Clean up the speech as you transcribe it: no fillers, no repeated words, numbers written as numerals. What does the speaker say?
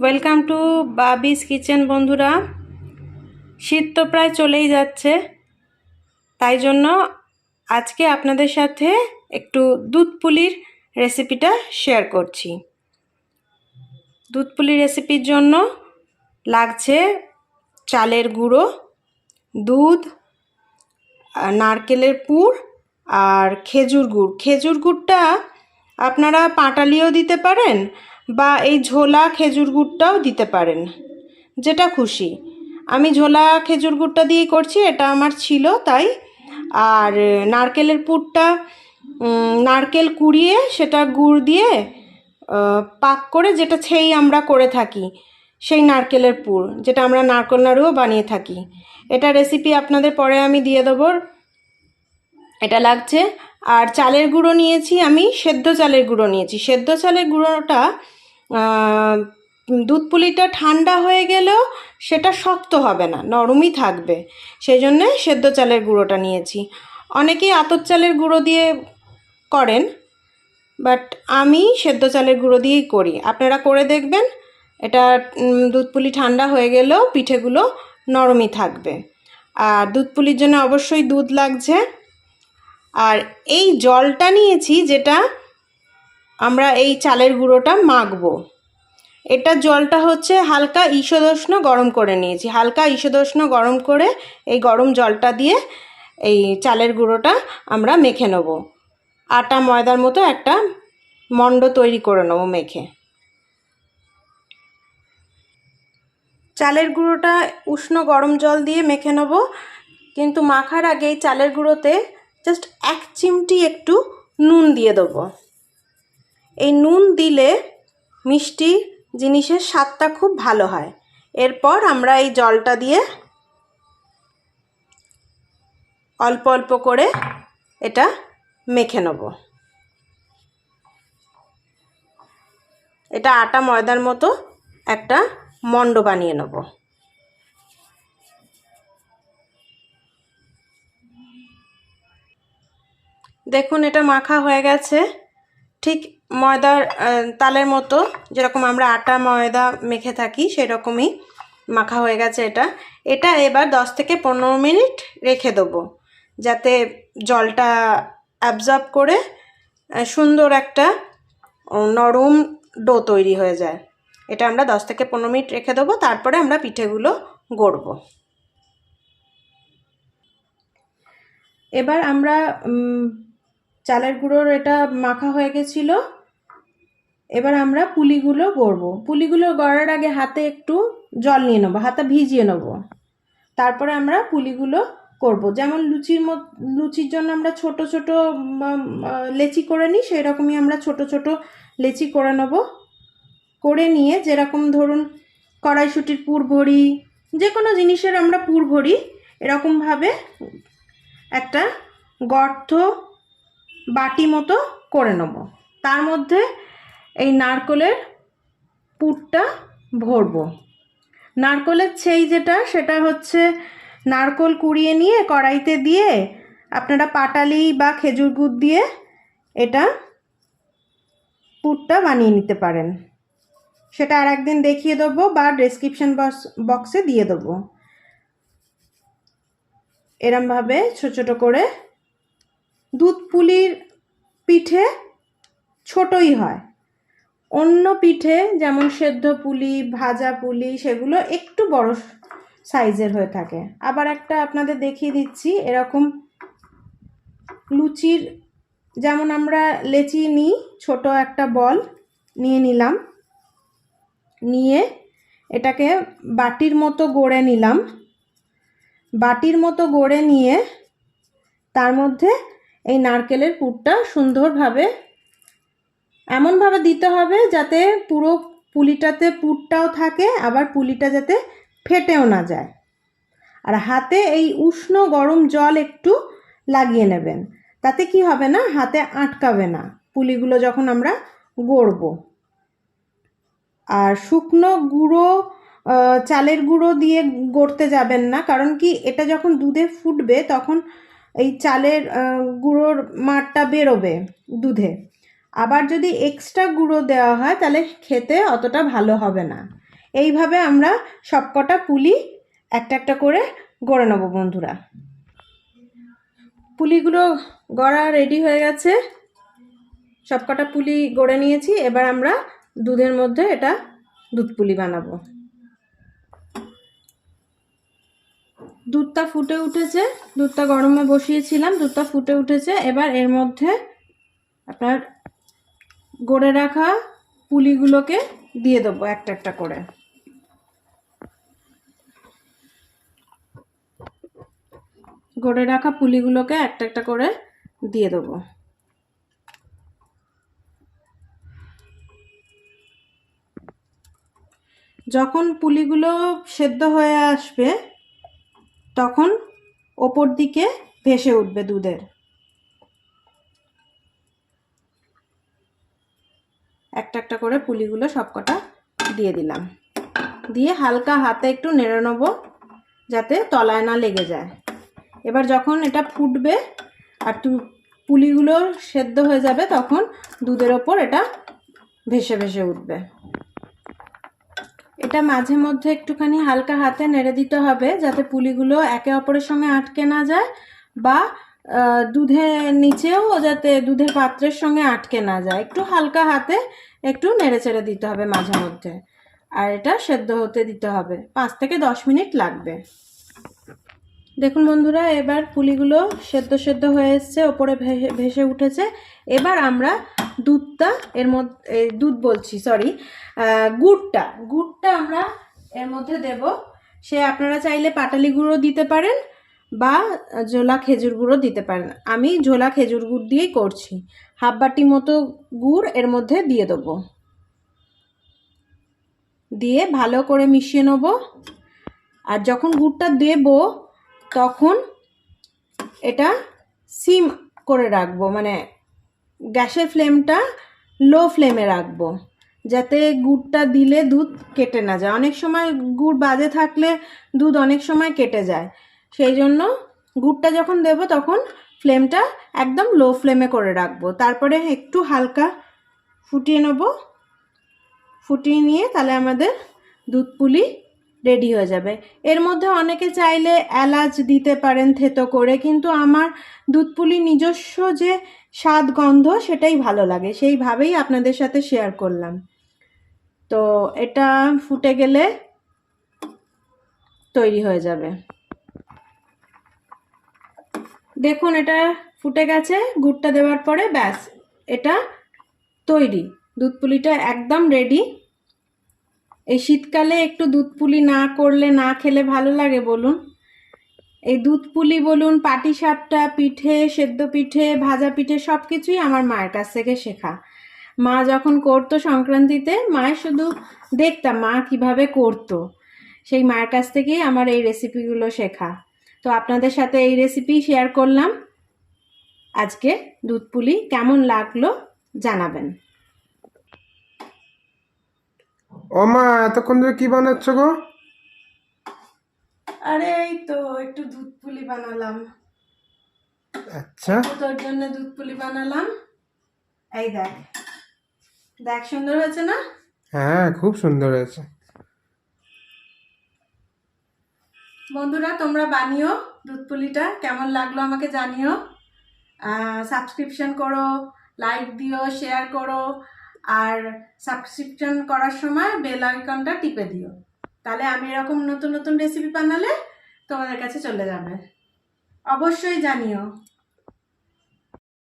Welcome to বাবিস kitchen. বন্ধুরা, শীত তো প্রায় চলেই যাচ্ছে, তাই জন্য আজকে আপনাদের সাথে একটু দুধ পুলির রেসিপিটা শেয়ার করছি। দুধ পুলি রেসিপির জন্য লাগছে চালের গুঁড়ো, দুধ, নারকেলের পুর আর খেজুর গুড়। খেজুর গুড়টা আপনারা পাটালিও দিতে পারেন বা এই ঝোলা খেজুর গুড়টাও দিতে পারেন, যেটা খুশি। আমি ঝোলা খেজুর গুড়টা দিয়েই করছি, এটা আমার ছিল তাই। আর নারকেলের পুরটা নারকেল কুড়িয়ে সেটা গুড় দিয়ে পাক করে, যেটা ছেই আমরা করে থাকি, সেই নারকেলের পুর, যেটা আমরা নারকেল নাড়ুও বানিয়ে থাকি। এটা রেসিপি আপনাদের পরে আমি দিয়ে দেবো। এটা লাগছে। আর চালের গুঁড়ো নিয়েছি আমি, সেদ্ধ চালের গুঁড়ো নিয়েছি। সেদ্ধ চালের গুঁড়োটা দুধ পুলিটা ঠান্ডা হয়ে গেলেও সেটা শক্ত হবে না, নরমই থাকবে, সেই জন্যে সেদ্ধ চালের গুঁড়োটা নিয়েছি। অনেকেই আতপ চালের গুঁড়ো দিয়ে করেন, বাট আমি সেদ্ধ চালের গুঁড়ো দিয়েই করি। আপনারা করে দেখবেন, এটা দুধ পুলি ঠান্ডা হয়ে গেলেও পিঠেগুলো নরমই থাকবে। আর দুধ পুলির জন্য অবশ্যই দুধ লাগছে। আর এই জলটা নিয়েছি, যেটা আমরা এই চালের গুঁড়োটা মাখবো। এটা জলটা হচ্ছে হালকা ঈষদুষ্ণ গরম করে নিয়েছি। হালকা ঈষদুষ্ণ গরম করে এই গরম জলটা দিয়ে এই চালের গুঁড়োটা আমরা মেখে নেব। আটা ময়দার মতো একটা মণ্ড তৈরি করে নেব মেখে। চালের গুঁড়োটা উষ্ণ গরম জল দিয়ে মেখে নেব, কিন্তু মাখার আগে এই চালের গুঁড়োতে জাস্ট 1 চিমটি একটু নুন দিয়ে দেবো। এই নুন দিলে মিষ্টি জিনিসের স্বাদটা খুব ভালো হয়। এরপর আমরা এই জলটা দিয়ে অল্প অল্প করে এটা মেখে নেব। এটা আটা ময়দার মতো একটা মণ্ড বানিয়ে নেব। দেখুন, এটা মাখা হয়ে গেছে, ঠিক ময়দার তালের মতো, যেরকম আমরা আটা ময়দা মেখে থাকি সেরকমই মাখা হয়ে গেছে এটা। এটা এবার 10 থেকে 15 মিনিট রেখে দেবো, যাতে জলটা অ্যাবজর্ব করে সুন্দর একটা নরম ডো তৈরি হয়ে যায়। এটা আমরা 10 থেকে 15 মিনিট রেখে দেবো, তারপরে আমরা পিঠেগুলো গড়ব। এবার আমরা চালের গুঁড়োর এটা মাখা হয়ে গেছিলো। এবার আমরা পুলিগুলো গড়ব। পুলিগুলো গড়ার আগে হাতে একটু জল নিয়ে নেবো, হাতে ভিজিয়ে নেবো, তারপরে আমরা পুলিগুলো করব। যেমন লুচির জন্য আমরা ছোট ছোট লেচি করে নিই, সেই রকমই আমরা ছোট ছোট লেচি করে নেব। করে নিয়ে, যেরকম ধরুন কড়াইশুঁটির পুর ভরি, যে কোনো জিনিসের আমরা পুর ভরি, এরকমভাবে একটা গর্ত বাটি মতো করে নেব। তার মধ্যে এই নারকেলের পুরটা ভরবো। নারকেলের ছেই যেটা, সেটা হচ্ছে নারকেল কুড়িয়ে নিয়ে কড়াইতে দিয়ে আপনারা পাটালি বা খেজুর গুড় দিয়ে এটা পুরটা বানিয়ে নিতে পারেন। সেটা আর একদিন দেখিয়ে দেবো বা ডেসক্রিপশন বক্সে দিয়ে দেবো। এরমভাবে ছোট ছোট করে দুধ পুলির পিঠে ছোটই হয়। অন্য পিঠে যেমন সেদ্ধ পুলি, ভাজা পুলি, সেগুলো একটু বড় সাইজের হয়ে থাকে। আবার একটা আপনাদের দেখিয়ে দিচ্ছি, এরকম লুচির যেমন আমরা লেচি নিই, ছোট একটা বল নিয়ে নিলাম, নিয়ে এটাকে বাটির মতো গড়ে নিলাম। বাটির মতো গড়ে নিয়ে তার মধ্যে এই নারকেলের পুরটা সুন্দরভাবে এমনভাবে দিতে হবে যাতে পুরো পুলিটাতে পুরটাও থাকে, আবার পুলিটা যাতে ফেটেও না যায়। আর হাতে এই উষ্ণ গরম জল একটু লাগিয়ে নেবেন, তাতে কি হবে না, হাতে আটকাবে না পুলিগুলো যখন আমরা গড়ব। আর শুকনো গুঁড়ো চালের গুঁড়ো দিয়ে গড়তে যাবেন না, কারণ কি এটা যখন দুধে ফুটবে তখন এই চালের গুঁড়োর মারটা বেরোবে দুধে। আবার যদি এক্সট্রা গুঁড়ো দেওয়া হয় তাহলে খেতে অতটা ভালো হবে না। এইভাবে আমরা সবকটা পুলি একটা একটা করে গড়ে নেব বন্ধুরা। পুলিগুলো গড়া রেডি হয়ে গেছে, সবকটা পুলি গড়ে নিয়েছি। এবার আমরা দুধের মধ্যে এটা দুধ পুলি বানাবো। দুধটা ফুটে উঠেছে, দুধটা গরমে বসিয়েছিলাম, দুধটা ফুটে উঠেছে। এবার এর মধ্যে আপনার গড়ে রাখা পুলিগুলোকে দিয়ে দেবো একটা একটা করে। গড়ে রাখা পুলিগুলোকে একটা একটা করে দিয়ে দেবো। যখন পুলিগুলো সেদ্ধ হয়ে আসবে তখন ওপর দিকে ভেসে উঠবে দুধের। একটা একটা করে পুলিগুলো সবকটা দিয়ে দিলাম, দিয়ে হালকা হাতে একটু নেড়ে নেব যাতে তলায় না লেগে যায়। এবার যখন এটা ফুটবে আর পুলিগুলো সেদ্ধ হয়ে যাবে তখন দুধের ওপর এটা ভেসে ভেসে উঠবে। এটা মাঝে মধ্যে একটুখানি হালকা হাতে নেড়ে দিতে হবে যাতে পুলিগুলো একে অপরের সঙ্গে আটকে না যায়, বা দুধের নিচেও যাতে দুধের পাত্রের সঙ্গে আটকে না যায়। একটু হালকা হাতে একটু নেড়ে চেড়ে দিতে হবে মাঝে মধ্যে। আর এটা সেদ্ধ হতে দিতে হবে, 5 থেকে 10 মিনিট লাগবে। দেখুন বন্ধুরা, এবার পুলিগুলো সেদ্ধ সেদ্ধ হয়ে এসছে, ওপরে ভেসে উঠেছে। এবার আমরা দুধটা এর মধ্যে, দুধ বলছি সরি, গুড়টা আমরা এর মধ্যে দেব। সে আপনারা চাইলে পাটালি গুঁড়ো দিতে পারেন বা ঝোলা খেজুর গুঁড়ো দিতে পারেন। আমি ঝোলা খেজুর গুড় দিয়েই করছি। হাফ বাটি মতো গুড় এর মধ্যে দিয়ে দেবো, দিয়ে ভালো করে মিশিয়ে নেব। আর যখন গুড়টা দেব তখন এটা সিম করে রাখবো, মানে গ্যাসের ফ্লেমটা লো ফ্লেমে রাখবো যাতে গুড়টা দিলে দুধ কেটে না যায়। অনেক সময় গুড় বাজে থাকলে দুধ অনেক সময় কেটে যায়, সেই জন্য গুড়টা যখন দেব তখন ফ্লেমটা একদম লো ফ্লেমে করে রাখবো। তারপরে একটু হালকা ফুটিয়ে নেব, ফুটিয়ে নিয়ে তাহলে আমাদের দুধ পুলি রেডি হয়ে যাবে। এর মধ্যে অনেকে চাইলে এলাচ দিতে পারেন থেতো করে, কিন্তু আমার দুধ পুলি নিজস্ব যে স্বাদ গন্ধ সেটাই ভালো লাগে, সেইভাবেই আপনাদের সাথে শেয়ার করলাম। তো এটা ফুটে গেলে তৈরি হয়ে যাবে। দেখুন এটা ফুটে গেছে, গুড়টা দেওয়ার পরে ব্যাস এটা তৈরি। দুধ পুলিটা একদম রেডি। এই শীতকালে একটু দুধ পুলি না করলে না খেলে ভালো লাগে বলুন? এই দুধ পুলি বলুন, পাটিসাপটা, পিঠে, সেদ্ধ পিঠে, ভাজা পিঠে সব কিছুই আমার মায়ের কাছ থেকে শেখা। মা যখন করতো সংক্রান্তিতে, মায়ের শুধু দেখতাম মা কিভাবে করতো, সেই মায়ের কাছ থেকেই আমার এই রেসিপিগুলো শেখা। তো আপনাদের সাথে এই রেসিপি শেয়ার করলাম আজকে। দুধ পুলি কেমন লাগলো জানাবেন। ও মা, এতক্ষণ ধরে কি বানাচ্ছ গো? আরে এই তো একটু দুধ পুলি বানালাম। আচ্ছা, তোর জন্য দুধ পুলি বানালাম। এই দেখ, দেখ সুন্দর হয়েছে না? হ্যাঁ খুব সুন্দর হয়েছে। বন্ধুরা তোমরা বানিও, দুধ পুলিটা কেমন লাগলো আমাকে জানিও। সাবস্ক্রিপশন করো, লাইক দিও, শেয়ার করো, আর সাবস্ক্রিপশন করার সময় বেল আইকনটা টিপে দিও, তাহলে আমি এরকম নতুন নতুন রেসিপি বানালে তোমাদের কাছে চলে যাবে। অবশ্যই জানিও।